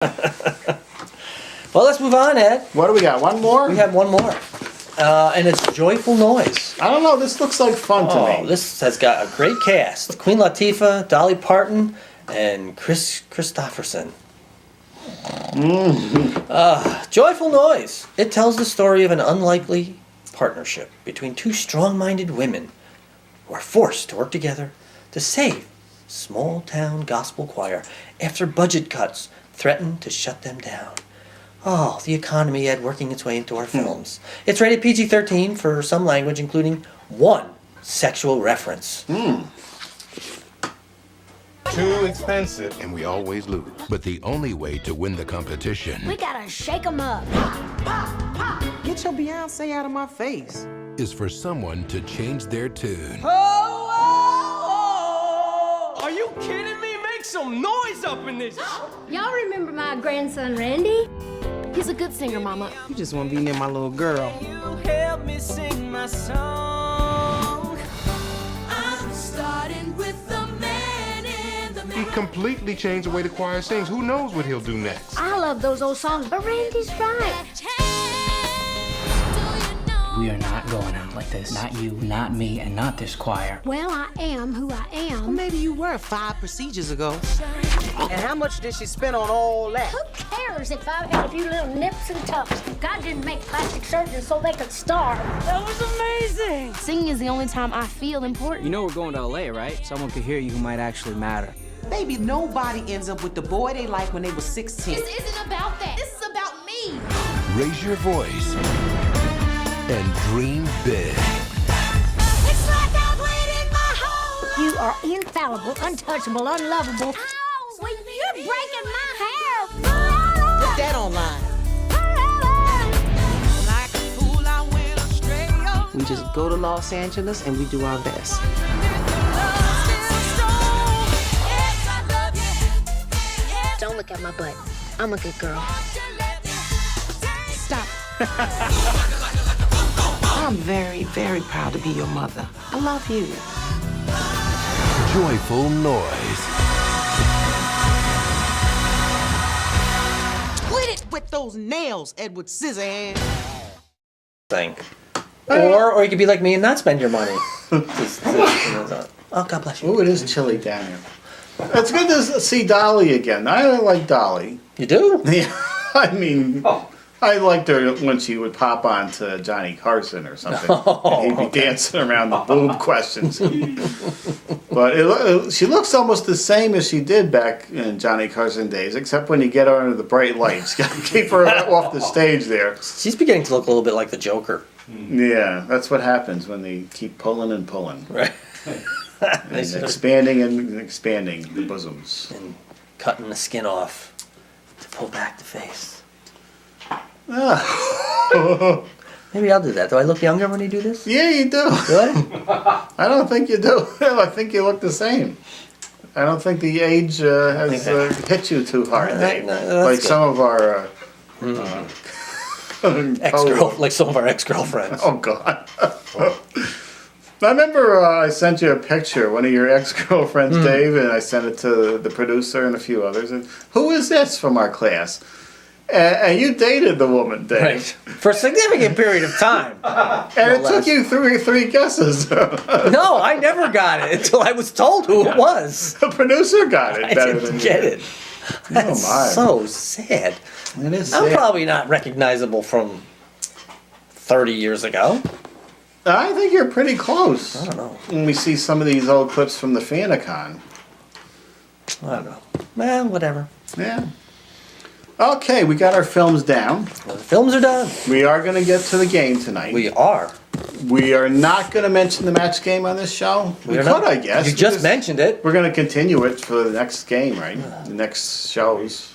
Well, let's move on, Ed. What do we got? One more? We have one more. And it's Joyful Noise. I don't know. This looks like fun to me. This has got a great cast. Queen Latifah, Dolly Parton, and Chris Christopherson. Joyful Noise. It tells the story of an unlikely partnership between two strong-minded women who are forced to work together to save small town gospel choir after budget cuts threaten to shut them down. Oh, the economy, Ed, working its way into our films. It's rated PG-13 for some language, including one sexual reference. Too expensive. And we always lose. But the only way to win the competition We gotta shake 'em up. Get your Beyonce out of my face. is for someone to change their tune. Are you kidding me? Make some noise up in this. Y'all remember my grandson, Randy? He's a good singer, Mama. You just want to be near my little girl. You help me sing my song. I'm starting with the man in the He completely changed the way the choir sings. Who knows what he'll do next? I love those old songs, but Randy's right. We are not going out like this. Not you, not me, and not this choir. Well, I am who I Well, am. maybe you were 5 procedures ago. And how much did she spend on all that? Who cares if I had a few little nips and tucks? God didn't make plastic surgeons so they could starve. That was amazing. Singing is the only time I feel important. You know we're going to LA, right? Someone could hear you who might actually matter. Baby, nobody ends up with the boy they like when they were 16. This isn't about that. This is about me. Raise your voice and dream big. It's like I've waited my whole life. You are infallible, untouchable, unlovable. Ow! Well, you're breaking my hair. Put that online. Like a fool, I went astray. We just go to Los Angeles and we do our best. Don't look at my butt. I'm a good girl. Stop. I'm very, very proud to be your mother. I love you. Joyful Noise. Quit it with those nails, Edward Scissorhands. Thing. Or you could be like me and not spend your money. Oh, God bless you. Ooh, it is chilly down here. It's good to see Dolly again. I like Dolly. You do? Yeah, I mean, I liked her when she would pop on to Johnny Carson or something. And he'd be dancing around the boob questions. But she looks almost the same as she did back in Johnny Carson days, except when you get her under the bright lights. You gotta keep her off the stage there. She's beginning to look a little bit like the Joker. Yeah, that's what happens when they keep pulling and pulling. Right. And expanding and expanding the bosoms. And cutting the skin off to pull back the face. Maybe I'll do that. Do I look younger when you do this? Yeah, you do. Do I? I don't think you do. I think you look the same. I don't think the age has hit you too hard, Dave. No, like good. some of our Like some of our ex-girlfriends. Oh God. I remember I sent you a picture, one of your ex-girlfriends, Dave, and I sent it to the producer and a few others. And who is this from our class? And you dated the woman, Dave. Right. For a significant period of time. And it took you three guesses. No, I never got it until I was told who it was. The producer got it I better didn't than get you. it. That's so sad. It is I'm sad. probably not recognizable from 30 years ago. I think you're pretty close. I don't know. When we see some of these old clips from the Fanicon. I don't know. Well, whatever. Yeah. Okay, we got our films down. Well, the films are done. We are going to get to the game tonight. We are. We are not going to mention the match game on this show. We We're could, not. I guess. You just mentioned it. We're going to continue it for the next game, right? The next shows.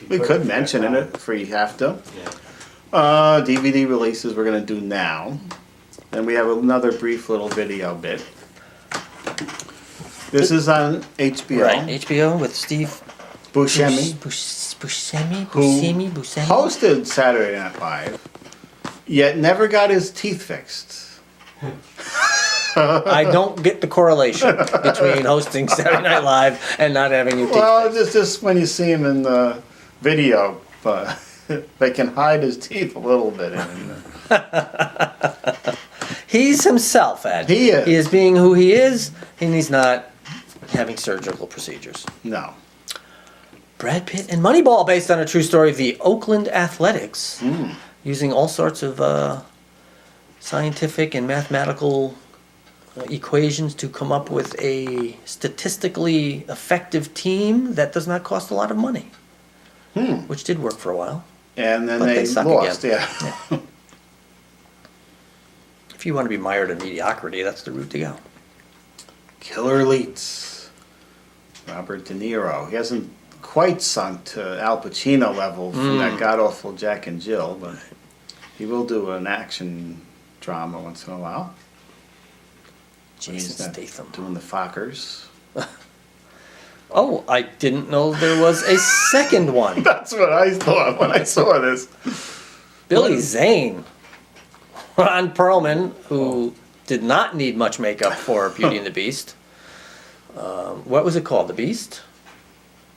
We could mention it if we have to. DVD releases we're going to do now. And we have another brief little video bit. This is on HBO. Right, HBO with Steve Buscemi, Buscemi, who hosted Saturday Night Live, yet never got his teeth fixed. I don't get the correlation between hosting Saturday Night Live and not having your teeth Well, fixed. just when you see him in the video, but they can hide his teeth a little bit. He's himself, Ed. He is. He is being who he is, and he's not having surgical procedures. No. Brad Pitt and Moneyball, based on a true story of the Oakland Athletics, using all sorts of scientific and mathematical equations to come up with a statistically effective team that does not cost a lot of money, which did work for a while. And then But they suck lost, again. yeah. If you want to be mired in mediocrity, that's the route to go. Killer Elites. Robert De Niro. He hasn't quite sunk to Al Pacino level from that god-awful Jack and Jill, but he will do an action drama once in a while. He's Jason Statham. doing the Fockers. Oh, I didn't know there was a second one. That's what I thought when I saw this. Billy Zane. Ron Perlman, who did not need much makeup for Beauty and the Beast. What was it called? The Beast?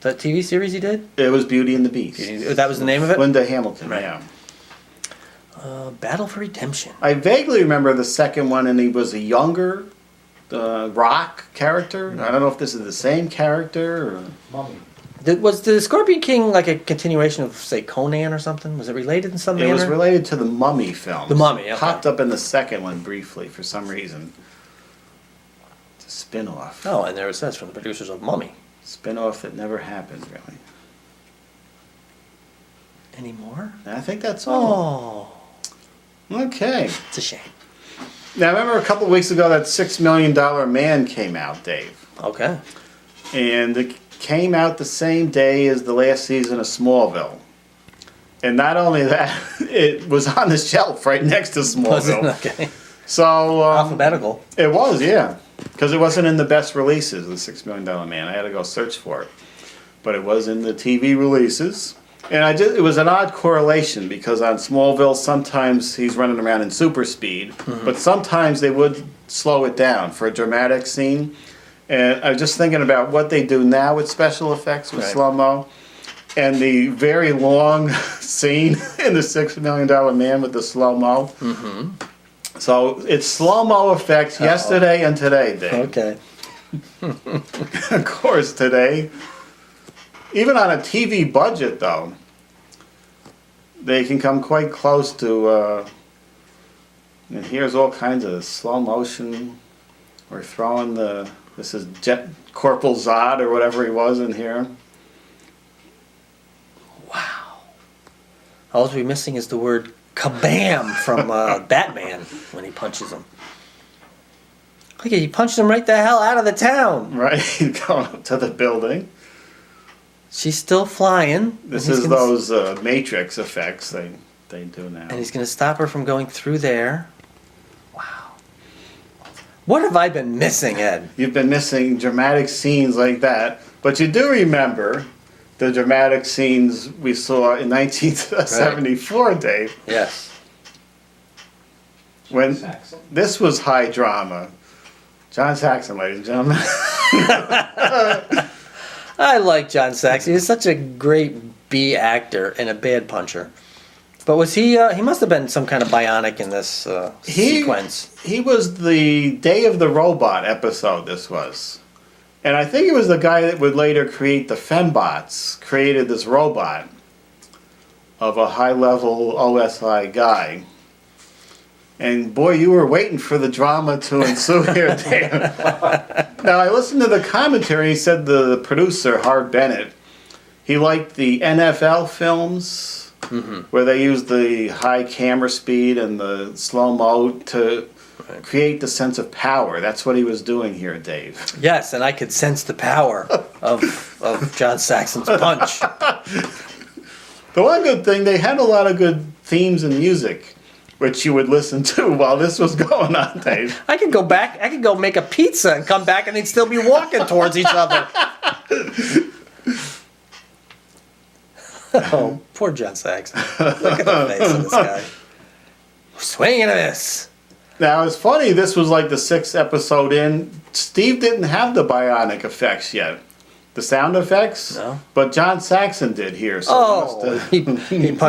That TV series he did? It was Beauty and the Beast. That was the name of it? Linda Hamilton, Right. yeah. Battle for Redemption. I vaguely remember the second one, and he was a younger rock character. I don't know if this is the same character or... Was the Scorpion King like a continuation of, say, Conan or something? Was it related in some It manner? was related to the Mummy film. The Mummy, okay. Popped up in the second one briefly for some reason. It's a spin-off. Oh, and there it says from the producers of Mummy. Spin-off that never happened, really. Any more? I think that's all. Oh, Okay. it's a shame. Now, I remember a couple of weeks ago that $6 Million Man came out, Dave. Okay. And it came out the same day as the last season of Smallville. And not only that, it was on the shelf right next to Was it? Smallville. Okay. So Alphabetical. it was, yeah, because it wasn't in the best releases. The $6 Million Man. I had to go search for it, but it was in the TV releases. And it was an odd correlation because on Smallville sometimes he's running around in super speed, but sometimes they would slow it down for a dramatic scene. And I was just thinking about what they do now with special effects with Right. Slo Mo. And the very long scene in the $6 Million Man with the Slo Mo. So it's Slo Mo effects yesterday and today, Dave. Okay. Of course, today. Even on a TV budget, though, they can come quite close to. And here's all kinds of slow motion. We're throwing the. This is Corporal Zod or whatever he was in here. All we're missing is the word kabam from Batman when he punches him. Look at he punched him right the hell out of the town. Right, going up to the building. She's still flying. This and he's is gonna- those Matrix effects they do now. And he's going to stop her from going through there. Wow. What have I been missing, Ed? You've been missing dramatic scenes like that, but you do remember the dramatic scenes we saw in 1974, Dave, Yes. when this was high drama. John Saxon, ladies and gentlemen. I like John Saxon. He's such a great B actor and a bad puncher. But was he? He must have been some kind of bionic in this sequence. He was the Day of the Robot episode, this was. And I think it was the guy that would later create the Fembots, created this robot of a high-level OSI guy. And boy, you were waiting for the drama to ensue here, Dave. Now, I listened to the commentary. He said the producer, Hard Bennett, he liked the NFL films where they used the high camera speed and the slow-mo to create the sense of power. That's what he was doing here, Dave. Yes, and I could sense the power of John Saxon's punch. The one good thing, they had a lot of good themes and music, which you would listen to while this was going on, Dave. I could go back. I could go make a pizza and come back, and they'd still be walking towards each other. Oh, poor John Saxon. Look at the face of this guy. Swinging a miss. Now, it's funny, this was like the 6th episode in. Steve didn't have the bionic effects yet. the sound effects. No. But John Saxon did here. So Oh, he punched